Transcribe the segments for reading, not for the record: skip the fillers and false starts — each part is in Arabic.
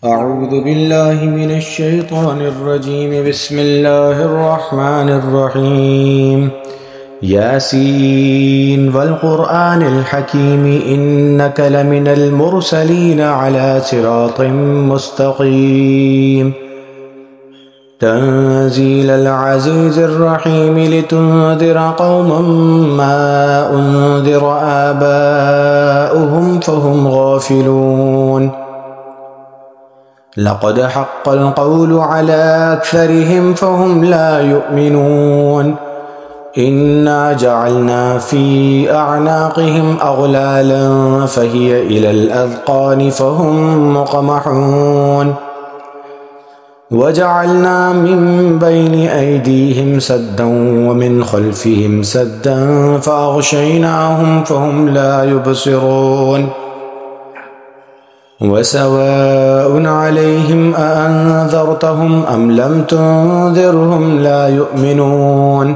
أعوذ بالله من الشيطان الرجيم. بسم الله الرحمن الرحيم. ياسين والقرآن الحكيم إنك لمن المرسلين على صراط مستقيم. تنزيل العزيز الرحيم لتنذر قوما ما أنذر آباؤهم فهم غافلون. لقد حق القول على أكثرهم فهم لا يؤمنون. إنا جعلنا في أعناقهم أغلالا فهي إلى الأذقان فهم مقمحون. وجعلنا من بين أيديهم سدا ومن خلفهم سدا فأغشيناهم فهم لا يبصرون. وسواء عليهم أأنذرتهم أم لم تنذرهم لا يؤمنون.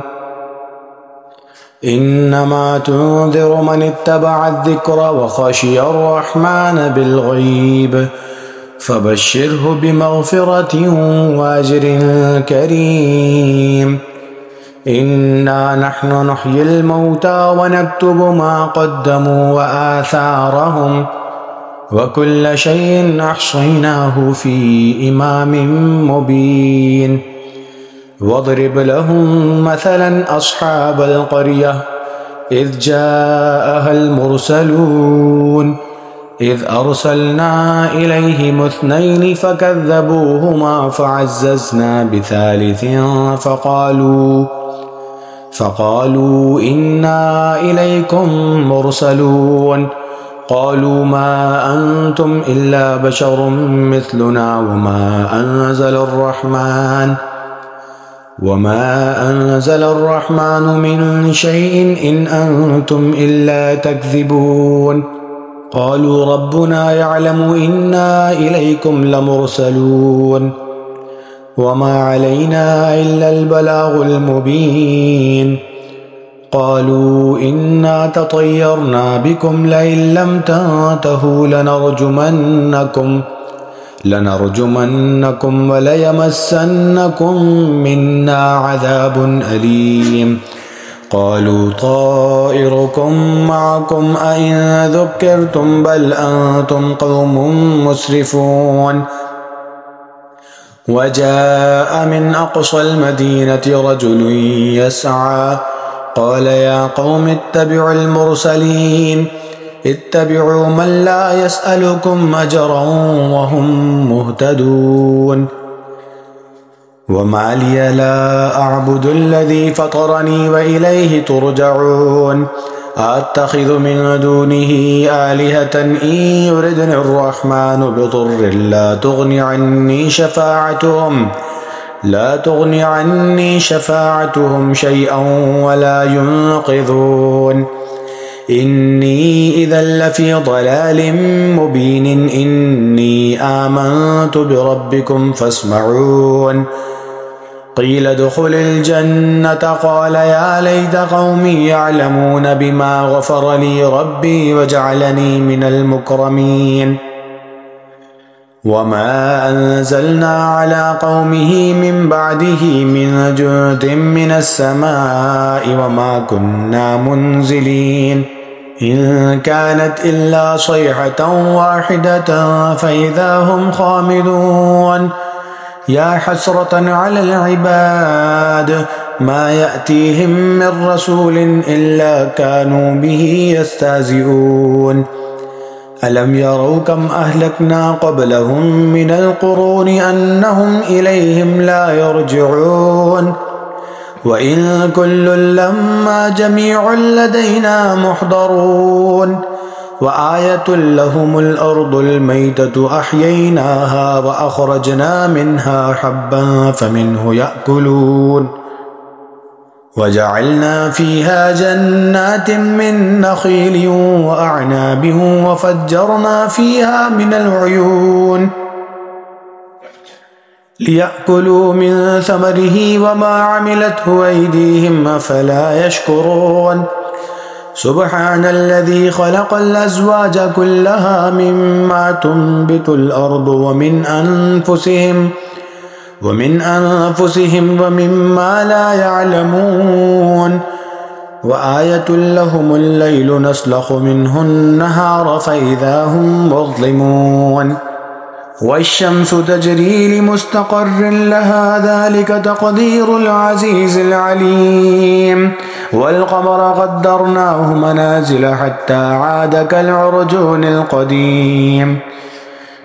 إنما تنذر من اتبع الذكر وخشي الرحمن بالغيب فبشره بمغفرة وأجر كريم. إنا نحن نحيي الموتى ونكتب ما قدموا وآثارهم وكل شيء أحصيناه في إمام مبين. واضرب لهم مثلا أصحاب القرية إذ جاءها المرسلون إذ أرسلنا إليهم اثنين فكذبوهما فعززنا بثالث فقالوا إنا إليكم مرسلون. قالوا ما أنتم إلا بشر مثلنا وما أنزل الرحمن من شيء إن أنتم إلا تكذبون. قالوا ربنا يعلم إنا إليكم لمرسلون وما علينا إلا البلاغ المبين. قالوا إنا تطيرنا بكم لئن لم تنتهوا لنرجمنكم وليمسنكم منا عذاب أليم. قالوا طائركم معكم أئن ذكرتم بل أنتم قوم مسرفون. وجاء من أقصى المدينة رجل يسعى قال يا قوم اتبعوا المرسلين اتبعوا من لا يسألكم أجرا وهم مهتدون. وما لي لا أعبد الذي فطرني وإليه ترجعون. أتخذ من دونه آلهة إن يردني الرحمن بضر لا تغني عني شفاعتهم شيئا ولا ينقذون. إني إذا لفي ضلال مبين. إني آمنت بربكم فاسمعون. قيل ادخل الجنة قال يا ليت قومي يعلمون بما غفر لي ربي وجعلني من المكرمين. وما أنزلنا على قومه من بعده من جند من السماء وما كنا منزلين. إن كانت إلا صيحة واحدة فإذا هم خامدون. يا حسرة على العباد ما يأتيهم من رسول إلا كانوا به يستهزئون. ألم يروا كم أهلكنا قبلهم من القرون أنهم إليهم لا يرجعون. وإن كل لما جميع لدينا محضرون. وآية لهم الأرض الميتة أحييناها وأخرجنا منها حبا فمنه يأكلون. وجعلنا فيها جنات من نخيل وأعناب وفجرنا فيها من العيون ليأكلوا من ثمره وما عملته أيديهم أفلا يشكرون. سبحان الذي خلق الأزواج كلها مما تنبت الأرض ومن أنفسهم ومما لا يعلمون وآية لهم الليل نسلخ منه النهار فإذا هم مظلمون والشمس تجري لمستقر لها ذلك تقدير العزيز العليم والقمر قدرناه منازل حتى عاد كالعرجون القديم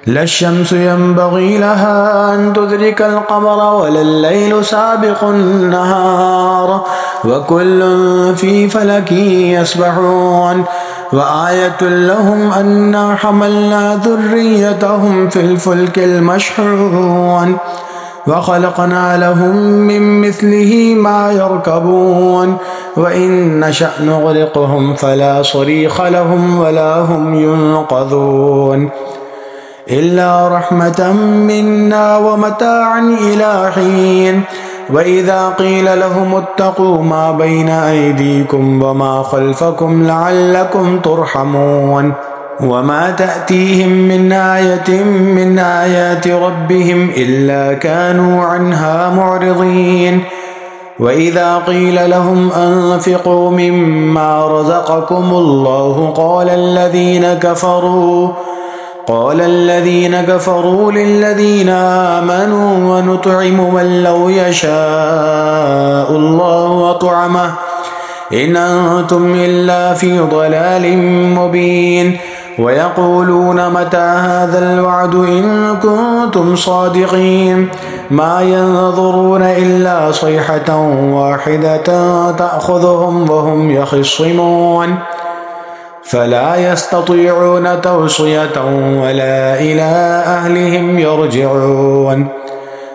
لا الشمس ينبغي لها أن تدرك القمر ولا الليل سابق النهار وكل في فلك يسبحون وآية لهم أنا حملنا ذريتهم في الفلك المشحون وخلقنا لهم من مثله ما يركبون وإن نشأ نغرقهم فلا صريخ لهم ولا هم ينقذون إلا رحمة منا ومتاعا إلى حين وإذا قيل لهم اتقوا ما بين أيديكم وما خلفكم لعلكم ترحمون وما تأتيهم من آية من آيات ربهم إلا كانوا عنها معرضين وإذا قيل لهم أنفقوا مما رزقكم الله قال الذين كفروا للذين آمنوا ونطعم من لو يشاء الله أطعمه إن أنتم إلا في ضلال مبين ويقولون متى هذا الوعد إن كنتم صادقين ما ينظرون إلا صيحة واحدة تأخذهم وهم يخصمون فلا يستطيعون توصية ولا إلى أهلهم يرجعون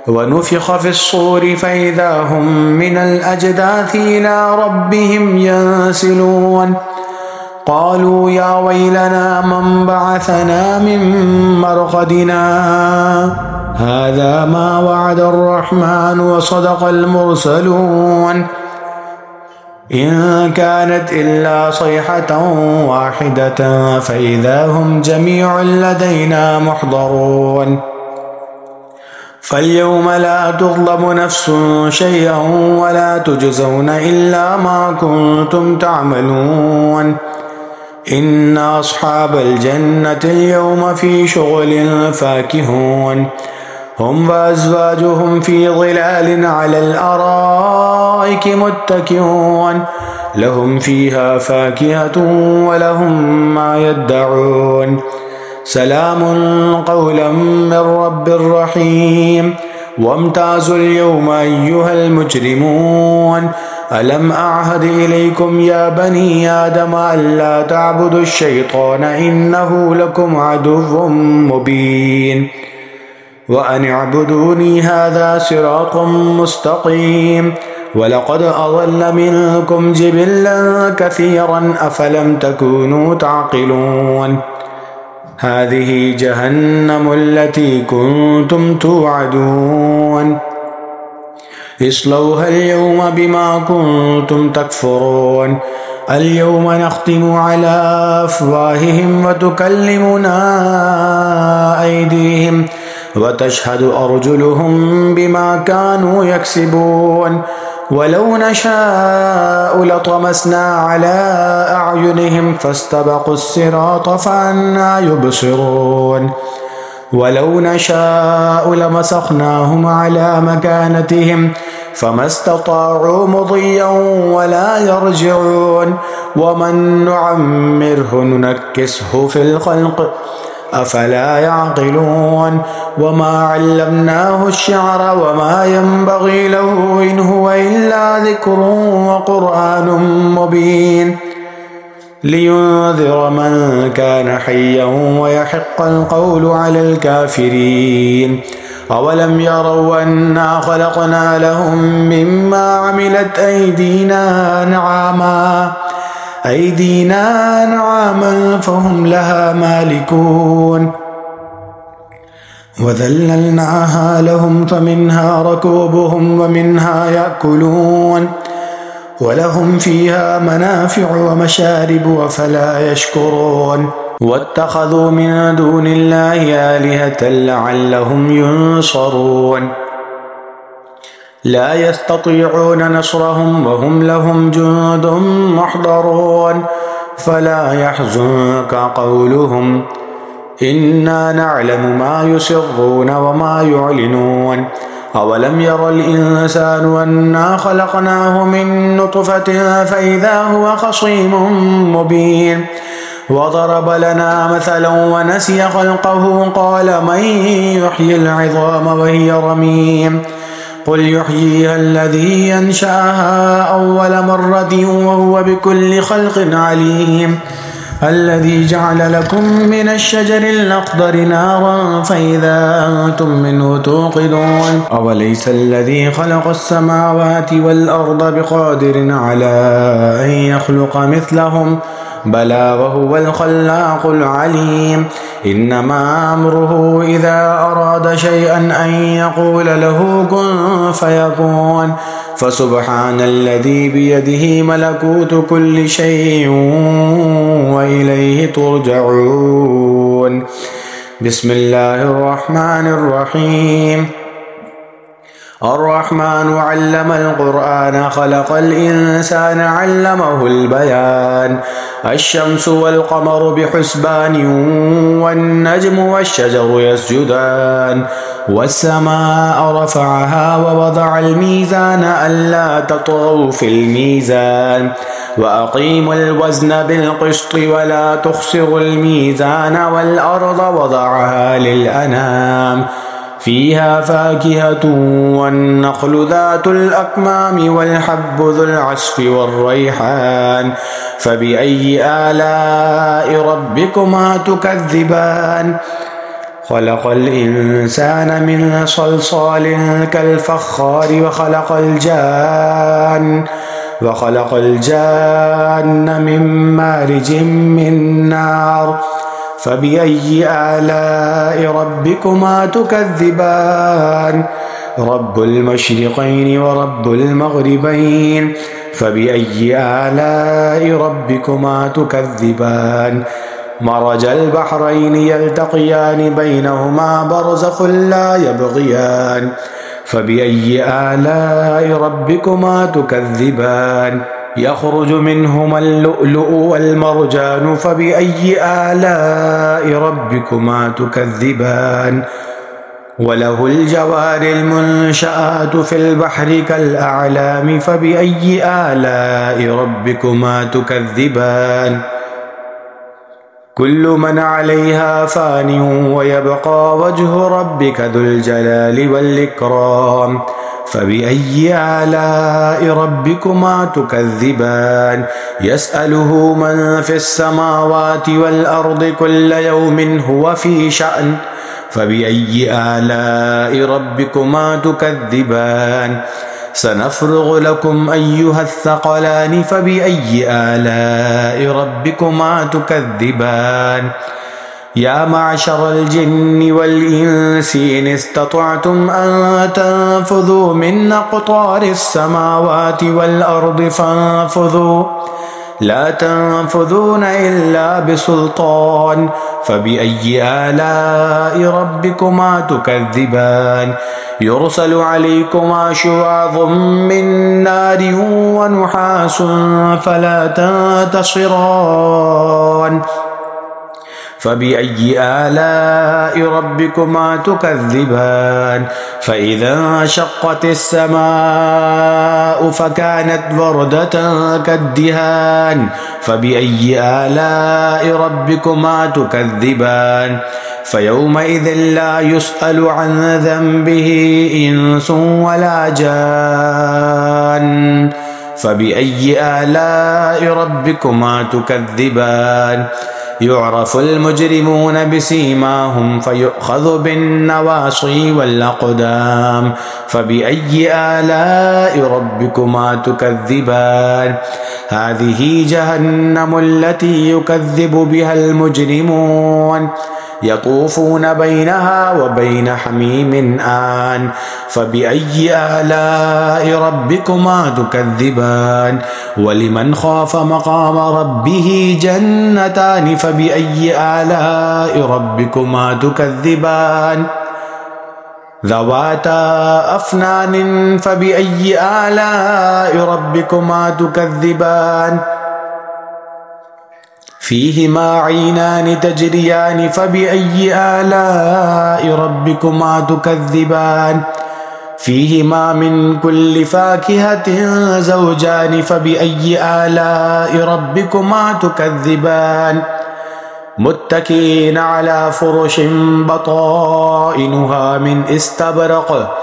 ونفخ في الصور فإذا هم من الأجداث إلى ربهم ينسلون قالوا يا ويلنا من بعثنا من مرقدنا هذا ما وعد الرحمن وصدق المرسلون إن كانت إلا صيحة واحدة فإذا هم جميع لدينا محضرون فاليوم لا تظلم نفس شيئا ولا تجزون إلا ما كنتم تعملون إن أصحاب الجنة اليوم في شغل فاكهون هم وأزواجهم في ظلال على الأرائك متكئون لهم فيها فاكهة ولهم ما يدعون سلام قولا من رب رحيم وامتازوا اليوم أيها المجرمون ألم أعهد إليكم يا بني آدم ألا تعبدوا الشيطان إنه لكم عدو مبين وأن اعبدوني هذا صراط مستقيم ولقد أضل منكم جبلا كثيرا أفلم تكونوا تعقلون هذه جهنم التي كنتم توعدون اصلوها اليوم بما كنتم تكفرون اليوم نختم على أفواههم وتكلمنا أيديهم وتشهد أرجلهم بما كانوا يكسبون ولو نشاء لطمسنا على أعينهم فاستبقوا الصراط فأنى يبصرون ولو نشاء لمسخناهم على مكانتهم فما استطاعوا مضيا ولا يرجعون ومن نعمره ننكسه في الخلق أفلا يعقلون وما علمناه الشعر وما ينبغي له إن هو إلا ذكر وقرآن مبين لينذر من كان حيا ويحق القول على الكافرين أولم يروا أنا خلقنا لهم مما عملت أيدينا أنعاما فهم لها مالكون وذللناها لهم فمنها ركوبهم ومنها يأكلون ولهم فيها منافع ومشارب أفلا يشكرون واتخذوا من دون الله آلهة لعلهم ينصرون لا يستطيعون نصرهم وهم لهم جند محضرون فلا يحزنك قولهم إنا نعلم ما يسرون وما يعلنون أولم ير الإنسان أنا خلقناه من نطفة فإذا هو خصيم مبين وضرب لنا مثلا ونسي خلقه قال من يحيي العظام وهي رميم قل يحييها الذي ينشأها أول مرة وهو بكل خلق عليم الذي جعل لكم من الشجر الأخضر نارا فإذا أنتم منه توقدون أوليس الذي خلق السماوات والأرض بقادر على أن يخلق مثلهم بلى وهو الخلاق العليم إنما أمره إذا أراد شيئا أن يقول له كن فيكون فسبحان الذي بيده ملكوت كل شيء وإليه ترجعون بسم الله الرحمن الرحيم الرحمن علم القرآن خلق الإنسان علمه البيان الشمس والقمر بحسبان والنجم والشجر يسجدان والسماء رفعها ووضع الميزان ألا تطغوا في الميزان وأقيموا الوزن بالقسط ولا تخسروا الميزان والأرض وضعها للأنام فيها فاكهة والنخل ذات الأكمام والحب ذو العصف والريحان فبأي آلاء ربكما تكذبان خلق الإنسان من صلصال كالفخار وخلق الجان من مارج من نار فبأي آلاء ربكما تكذبان رب المشرقين ورب المغربين فبأي آلاء ربكما تكذبان مرج البحرين يلتقيان بينهما برزخ لا يبغيان فبأي آلاء ربكما تكذبان يخرج منهما اللؤلؤ والمرجان فبأي آلاء ربكما تكذبان وله الجوار المنشآت في البحر كالأعلام فبأي آلاء ربكما تكذبان كل من عليها فان ويبقى وجه ربك ذو الجلال والإكرام فبأي آلاء ربكما تكذبان يسأله من في السماوات والأرض كل يوم هو في شأن فبأي آلاء ربكما تكذبان سنفرغ لكم أيها الثقلان فبأي آلاء ربكما تكذبان يا معشر الجن والإنس إن استطعتم أن تنفذوا من أقطار السماوات والأرض فانفذوا لا تنفذون إلا بسلطان فبأي آلاء ربكما تكذبان يرسل عليكما شواظ من نار ونحاس فلا تنتصران فبأي آلاء ربكما تكذبان فإذا انشقت السماء فكانت وردة كالدهان فبأي آلاء ربكما تكذبان فيومئذ لا يسأل عن ذنبه إنس ولا جان فبأي آلاء ربكما تكذبان يعرف المجرمون بسيماهم فيؤخذ بالنواصي والأقدام فبأي آلاء ربكما تكذبان هذه جهنم التي يكذب بها المجرمون يطوفون بينها وبين حميم آن فبأي آلاء ربكما تكذبان ولمن خاف مقام ربه جنتان فبأي آلاء ربكما تكذبان ذواتا أفنان فبأي آلاء ربكما تكذبان فيهما عينان تجريان فبأي آلاء ربكما تكذبان فيهما من كل فاكهة زوجان فبأي آلاء ربكما تكذبان متكئين على فرش بطائنها من استبرق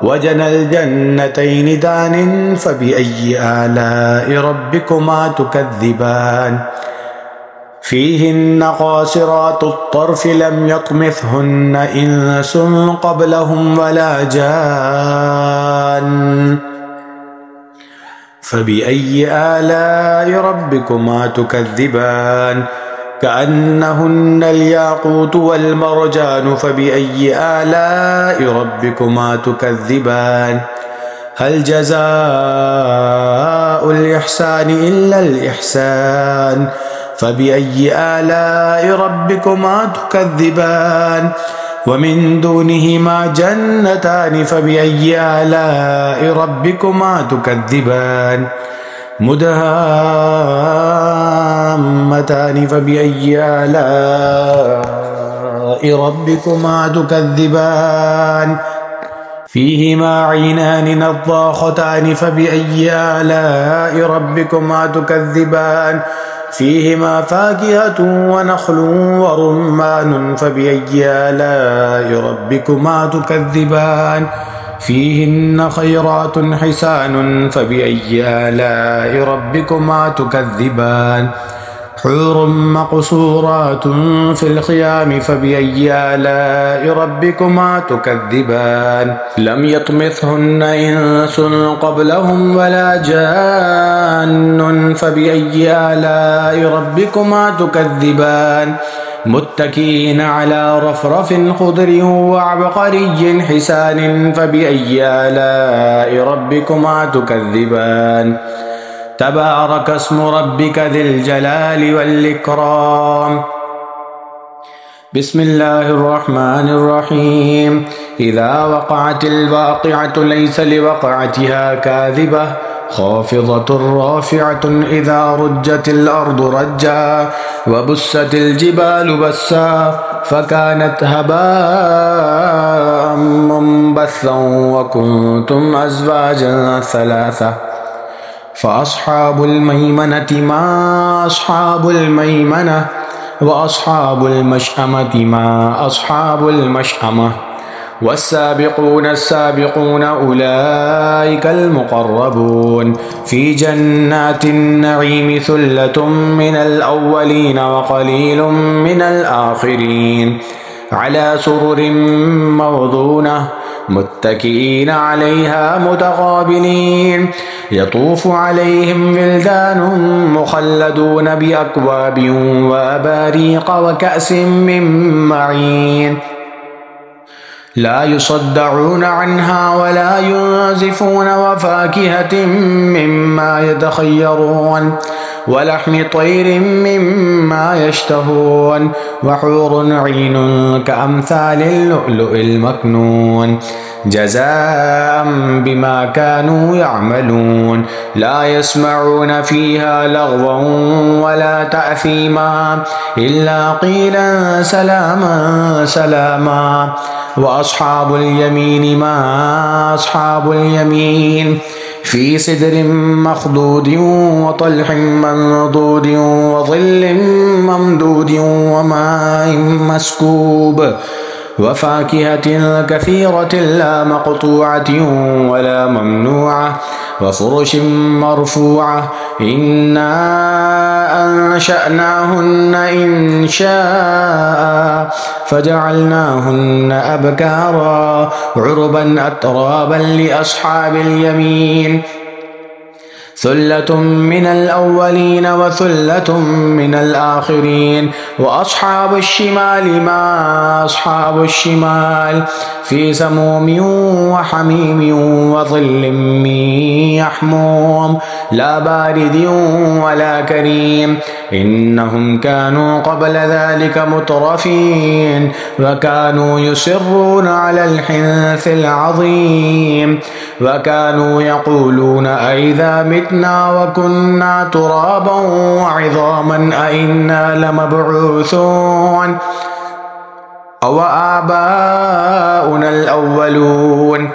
وجنى الجنتين دان فبأي آلاء ربكما تكذبان فيهن قاصرات الطرف لم يطمثهن إنس قبلهم ولا جان فبأي آلاء ربكما تكذبان كأنهن الياقوت والمرجان فبأي آلاء ربكما تكذبان هل جزاء الإحسان إلا الإحسان فبأي آلاء ربكما تكذبان ومن دونهما جنتان فبأي آلاء ربكما تكذبان مدهامتان فبأي آلاء ربكما تكذبان فيهما عينان نضاختان فبأي آلاء ربكما تكذبان فيهما فاكهة ونخل ورمان فبأي آلاء ربكما تكذبان فيهن خيرات حسان فبأي آلاء ربكما تكذبان حور مقصورات في الخيام فبأي آلاء ربكما تكذبان لم يطمثهن إنس قبلهم ولا جان فبأي آلاء ربكما تكذبان متكئين على رفرف خضر وعبقري حسان فبأي آلاء ربكما تكذبان تبارك اسم ربك ذي الجلال والإكرام بسم الله الرحمن الرحيم إذا وقعت الواقعة ليس لوقعتها كاذبة خافضة رافعة إذا رجت الأرض رجا وبست الجبال بسا فكانت هباء منبثا وكنتم أزواجا ثلاثة فأصحاب الميمنة ما أصحاب الميمنة وأصحاب المشأمة ما أصحاب المشأمة والسابقون السابقون أولئك المقربون في جنات النعيم ثلة من الأولين وقليل من الآخرين على سرر موضونة متكئين عليها متقابلين يطوف عليهم ولدان مخلدون بأكواب وأباريق وكأس من معين لا يصدعون عنها ولا ينزفون وفاكهة مما يتخيرون ولحم طير مما يشتهون وحور عين كأمثال اللؤلؤ المكنون جزاء بما كانوا يعملون لا يسمعون فيها لغوا ولا تأثيما إلا قيلا سلاما سلاما وأصحاب اليمين ما أصحاب اليمين في سدر مخضود وطلح منضود وظل ممدود وماء مسكوب وفاكهة كثيرة لا مقطوعة ولا ممنوعة وفرش مرفوعة إنا أنشأناهن إنشاء فجعلناهن أبكارا عربا أترابا لأصحاب اليمين ثلة من الأولين وثلة من الآخرين. وأصحاب الشمال ما أصحاب الشمال في سموم وحميم وظل من يحموم لا بارد ولا كريم. إنهم كانوا قبل ذلك مترفين وكانوا يصرون على الحنث العظيم وكانوا يقولون أئذا متنا وكنا ترابا وعظاما أئنا لمبعوثون أو آباؤنا الأولون.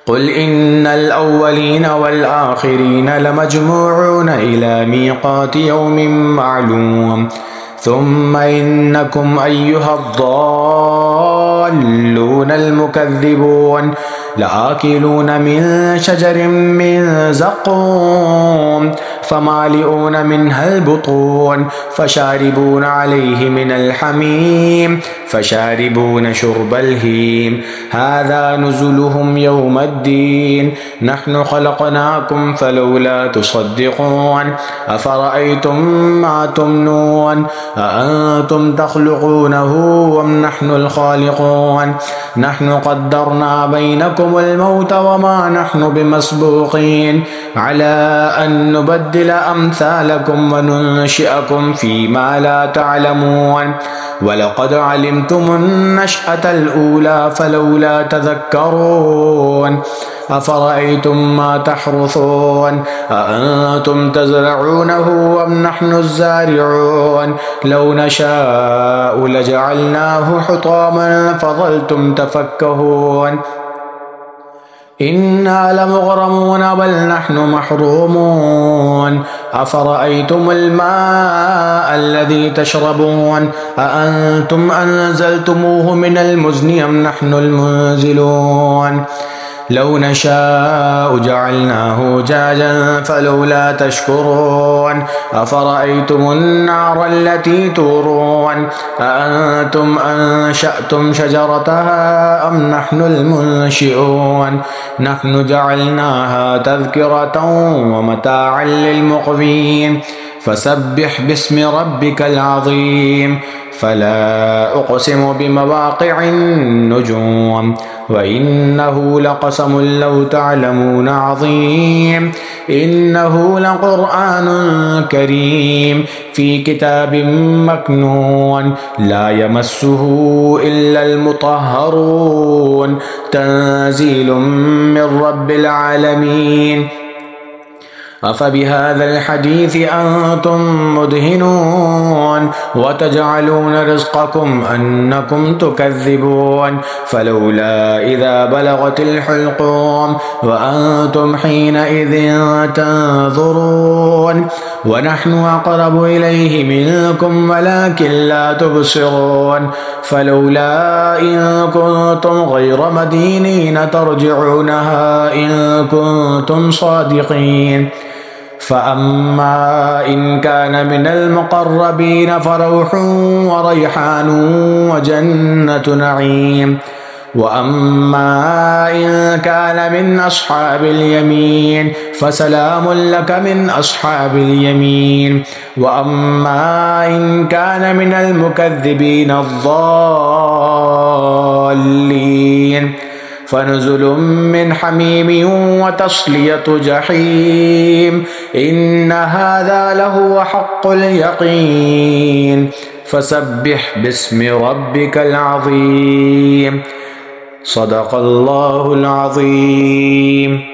قل إن الأولين والآخرين لمجموعون إلى ميقات يوم معلوم. ثم إنكم أيها الضالون المكذبون لآكلون من شجر من زقوم فمالئون منها البطون فشاربون عليه من الحميم فشاربون شرب الهيم. هذا نزلهم يوم الدين. نحن خلقناكم فلولا تصدقون. أفرأيتم ما تمنون أأنتم تخلقونه أم نحن الخالقون. نحن قدرنا بينكم الموت وما نحن بمسبوقين على أن نبدل أمثالكم وننشئكم فيما لا تعلمون. ولقد علمتم النشأة الأولى فلولا تذكرون. أفرأيتم ما تحرثون أأنتم تزرعونه أم نحن الزارعون. لو نشاء لجعلناه حطاما فظلتم تفكهون. إنا لمغرمون بل نحن محرومون. أفرأيتم الماء الذي تشربون أأنتم أنزلتموه من المزن أم نحن المنزلون. لو نشاء جعلناه جاجا فلولا تشكرون. أفرأيتم النار التي تورون أأنتم أنشأتم شجرتها أم نحن المنشئون. نحن جعلناها تذكرة ومتاعا للمقوين. فسبح باسم ربك العظيم. فلا أقسم بمواقع النجوم وإنه لقسم لو تعلمون عظيم. إنه لقرآن كريم في كتاب مكنون لا يمسه إلا المطهرون. تنزيل من رب العالمين. أفبهذا الحديث أنتم مدهنون وتجعلون رزقكم أنكم تكذبون. فلولا إذا بلغت الحلقوم وأنتم حينئذ تنظرون. ونحن أقرب إليه منكم ولكن لا تبصرون. فلولا إن كنتم غير مدينين ترجعونها إن كنتم صادقين. فأما إن كان من المقربين فروح وريحان وجنة نعيم. وأما إن كان من أصحاب اليمين فسلام لك من أصحاب اليمين. وأما إن كان من المكذبين الضالين فنزل من حميم وتصلية جحيم. إن هذا لهو حق اليقين. فسبح باسم ربك العظيم. صدق الله العظيم.